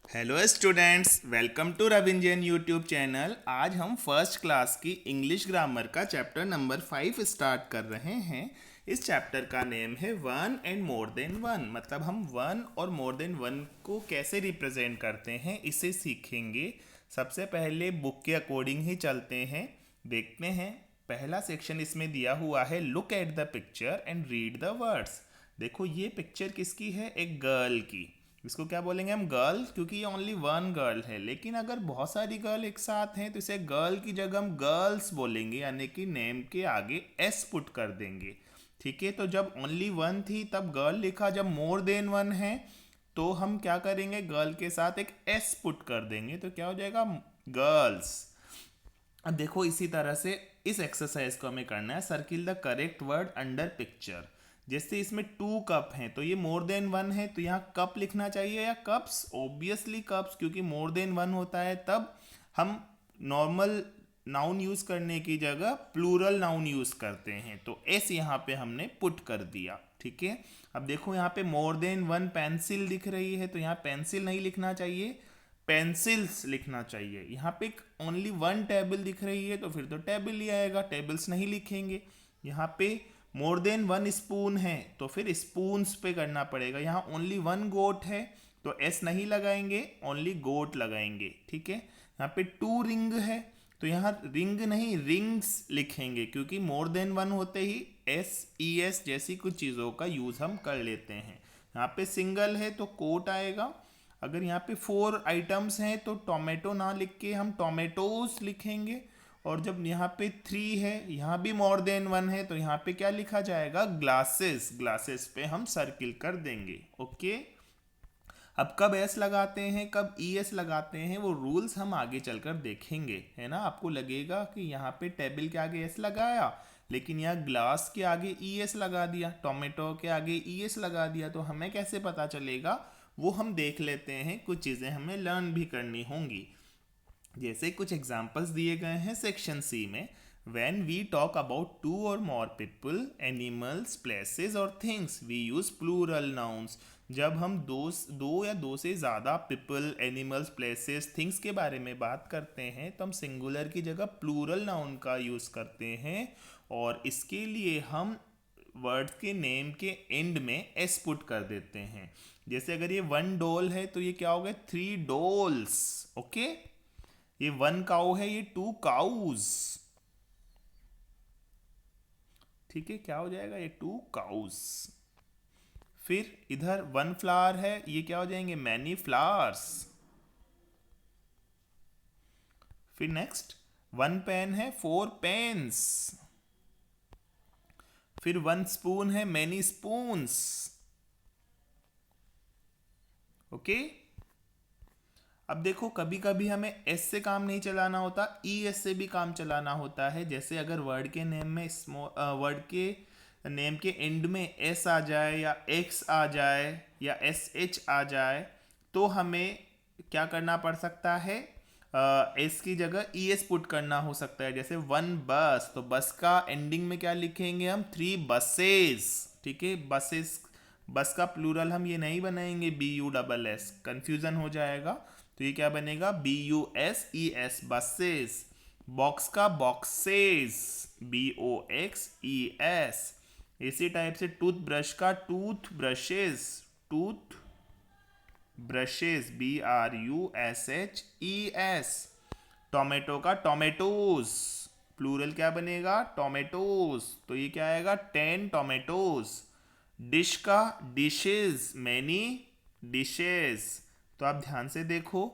Hello students, welcome to Ravinjan YouTube channel. आज हम first class की इंग्लिश ग्रामर का चैप्टर नंबर 5 स्टार्ट कर रहे हैं। इस चैप्टर का नेम है one and more than one. मतलब हम वन और मोर देन वन को कैसे रिप्रेजेंट करते हैं इसे सीखेंगे। सबसे पहले बुक के अकॉर्डिंग ही चलते हैं, देखते हैं। पहला सेक्शन इसमें दिया हुआ है, look at the picture and read the words. देखो ये पिक्चर किसकी है, एक गर्ल की। इसको क्या बोलेंगे हम, गर्ल, क्योंकि ये ओनली वन गर्ल है। लेकिन अगर बहुत सारी गर्ल एक साथ हैं तो इसे गर्ल की जगह हम गर्ल्स बोलेंगे, यानी कि नेम के आगे एस पुट कर देंगे। ठीक है, तो जब ओनली वन थी तब गर्ल लिखा, जब मोर देन वन है तो हम क्या करेंगे, गर्ल के साथ एक एस पुट कर देंगे, तो क्या हो जाएगा, गर्ल्स। अब देखो इसी तरह से इस एक्सरसाइज को हमें करना है, circle the correct word under picture. जैसे इसमें टू कप हैं तो ये मोर देन वन है, तो यहाँ कप लिखना चाहिए या कप्स, ऑब्वियसली कप्स, क्योंकि मोर देन वन होता है तब हम नॉर्मल नाउन यूज करने की जगह प्लूरल नाउन यूज करते हैं, तो एस यहाँ पे हमने पुट कर दिया। ठीक है, अब देखो यहाँ पे मोर देन वन पेंसिल दिख रही है, तो यहाँ पेंसिल नहीं लिखना चाहिए, पेंसिल्स लिखना चाहिए। यहाँ पे ओनली वन टेबल दिख रही है तो फिर तो टेबल ही आएगा, टेबल्स नहीं लिखेंगे। यहाँ पे मोर देन वन स्पून है तो फिर स्पून्स पे करना पड़ेगा। यहाँ ओनली वन गोट है तो एस नहीं लगाएंगे, ओनली गोट लगाएंगे। ठीक है, यहाँ पे टू रिंग है तो यहाँ रिंग नहीं रिंग्स लिखेंगे, क्योंकि मोर देन वन होते ही एस ई एस जैसी कुछ चीज़ों का यूज़ हम कर लेते हैं। यहाँ पे सिंगल है तो कोट आएगा। अगर यहाँ पे फोर आइटम्स हैं तो टोमेटो ना लिख के हम टोमेटोज लिखेंगे। और जब यहाँ पे थ्री है, यहाँ भी मोर देन वन है, तो यहाँ पे क्या लिखा जाएगा, ग्लासेस। ग्लासेस पे हम सर्किल कर देंगे। ओके, अब कब एस लगाते हैं कब ई एस लगाते हैं वो रूल्स हम आगे चलकर देखेंगे, है ना। आपको लगेगा कि यहाँ पे टेबल के आगे एस लगाया, लेकिन यहाँ ग्लास के आगे ई एस लगा दिया, टोमेटो के आगे ई एस लगा दिया, तो हमें कैसे पता चलेगा, वो हम देख लेते हैं। कुछ चीज़ें हमें लर्न भी करनी होंगी। जैसे कुछ एग्जाम्पल्स दिए गए हैं सेक्शन सी में। When we talk about two or more people, animals, places और things, we use plural nouns. जब हम दो या दो से ज़्यादा people, animals, places, things के बारे में बात करते हैं तो हम सिंगुलर की जगह प्लूरल नाउन का यूज़ करते हैं, और इसके लिए हम वर्ड के नेम के एंड में एस पुट कर देते हैं। जैसे अगर ये वन डॉल है तो ये क्या हो गया, थ्री डॉल्स। ओके, ये वन काउ है, ये टू काउज। ठीक है, क्या हो जाएगा, ये टू काउज। फिर इधर वन फ्लावर है, ये क्या हो जाएंगे, मैनी फ्लावर्स। फिर नेक्स्ट वन पेन है, फोर पेन्स। फिर वन स्पून है, मैनी स्पून्स। ओके, अब देखो कभी कभी हमें एस से काम नहीं चलाना होता, ई एस से भी काम चलाना होता है। जैसे अगर वर्ड के नेम में वर्ड के नेम के एंड में एस आ जाए या एक्स आ जाए या एस एच आ जाए तो हमें क्या करना पड़ सकता है, एस की जगह ई एस पुट करना हो सकता है। जैसे वन बस, तो बस का एंडिंग में क्या लिखेंगे हम, थ्री बसेस। ठीक है, बसेस, बस का प्लूरल हम ये नहीं बनाएंगे B U double S, confusion हो जाएगा। तो ये क्या बनेगा, B U S E S, buses. Box का boxes, B O X E S. इसी टाइप से टूथ ब्रश का toothbrushes, toothbrushes, B R U S H E S. Tomato का टोमेटोज, प्लूरल क्या बनेगा, टोमेटोज, तो ये क्या आएगा, टेन टोमेटोज। डिश का डिशेज, मैनी डिशेज। तो आप ध्यान से देखो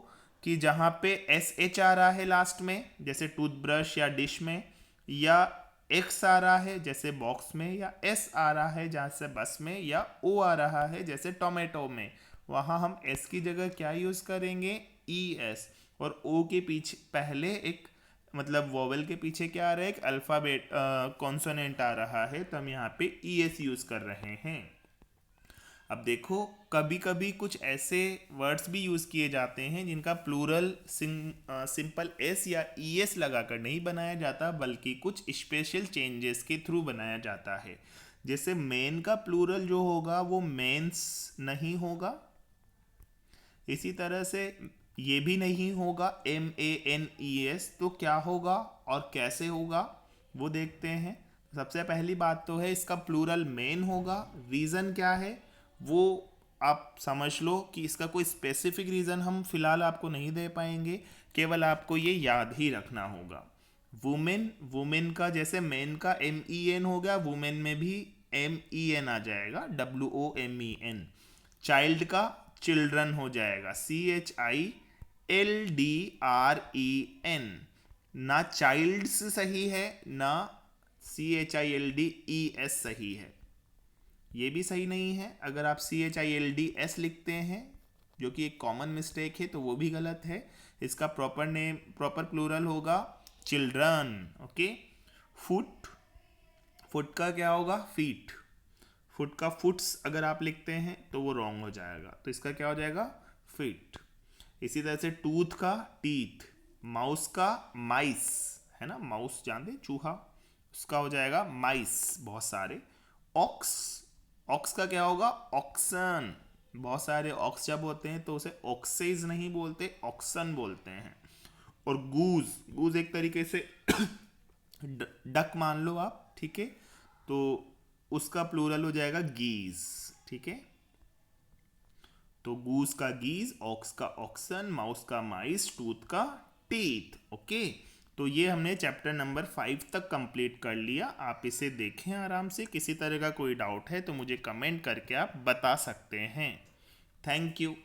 कि जहाँ पे एस एच आ रहा है लास्ट में, जैसे टूथब्रश या डिश में, या एक्स आ रहा है जैसे बॉक्स में, या एस आ रहा है जहाँ से बस में, या ओ आ रहा है जैसे टोमेटो में, वहाँ हम एस की जगह क्या यूज़ करेंगे, ई एस। और ओ के पीछे पहले एक, मतलब वोवेल के पीछे क्या आ रहा है, एक अल्फ़ाबेट कॉन्सोनेंट आ रहा है, तो हम यहाँ पे ई एस यूज़ कर रहे हैं। अब देखो कभी कभी कुछ ऐसे वर्ड्स भी यूज़ किए जाते हैं जिनका प्लूरल सिंपल एस या ई एस लगाकर नहीं बनाया जाता, बल्कि कुछ स्पेशल चेंजेस के थ्रू बनाया जाता है। जैसे मेन का प्लूरल जो होगा वो मेंस नहीं होगा, इसी तरह से ये भी नहीं होगा MANES, तो क्या होगा और कैसे होगा वो देखते हैं। सबसे पहली बात तो है इसका प्लूरल मेन होगा। रीज़न क्या है वो आप समझ लो कि इसका कोई स्पेसिफिक रीज़न हम फिलहाल आपको नहीं दे पाएंगे, केवल आपको ये याद ही रखना होगा। वुमेन, वुमेन का जैसे मेन का MEN हो गया, वुमेन में भी MEN आ जाएगा, WOMEN। चाइल्ड का चिल्ड्रन हो जाएगा, CHILDREN। ना चाइल्ड्स सही है ना CHILDES सही है, ये भी सही नहीं है। अगर आप CHILDS लिखते हैं जो कि एक कॉमन मिस्टेक है तो वो भी गलत है। इसका प्रॉपर नेम, प्रॉपर प्लूरल होगा चिल्ड्रन। ओके। फुट, फुट का क्या होगा फीट। फुट का फुट्स अगर आप लिखते हैं तो वो रॉन्ग हो जाएगा, तो इसका क्या हो जाएगा फीट। इसी तरह से टूथ का टीथ, माउस का माइस, है ना, माउस जानते हैं चूहा, उसका हो जाएगा माइस बहुत सारे। ऑक्स, ऑक्स का क्या होगा ऑक्सन। बहुत सारे ऑक्स जब होते हैं तो उसे ऑक्सेज नहीं बोलते, ऑक्सन बोलते हैं। और गूज, गूज एक तरीके से डक मान लो आप, ठीक है, तो उसका प्लूरल हो जाएगा गीज। ठीक है, तो गूस का गीज, ऑक्स का ऑक्सन, माउस का माइस, टूथ का टीथ। ओके, तो ये हमने चैप्टर नंबर 5 तक कंप्लीट कर लिया। आप इसे देखें आराम से, किसी तरह का कोई डाउट है तो मुझे कमेंट करके आप बता सकते हैं। Thank you.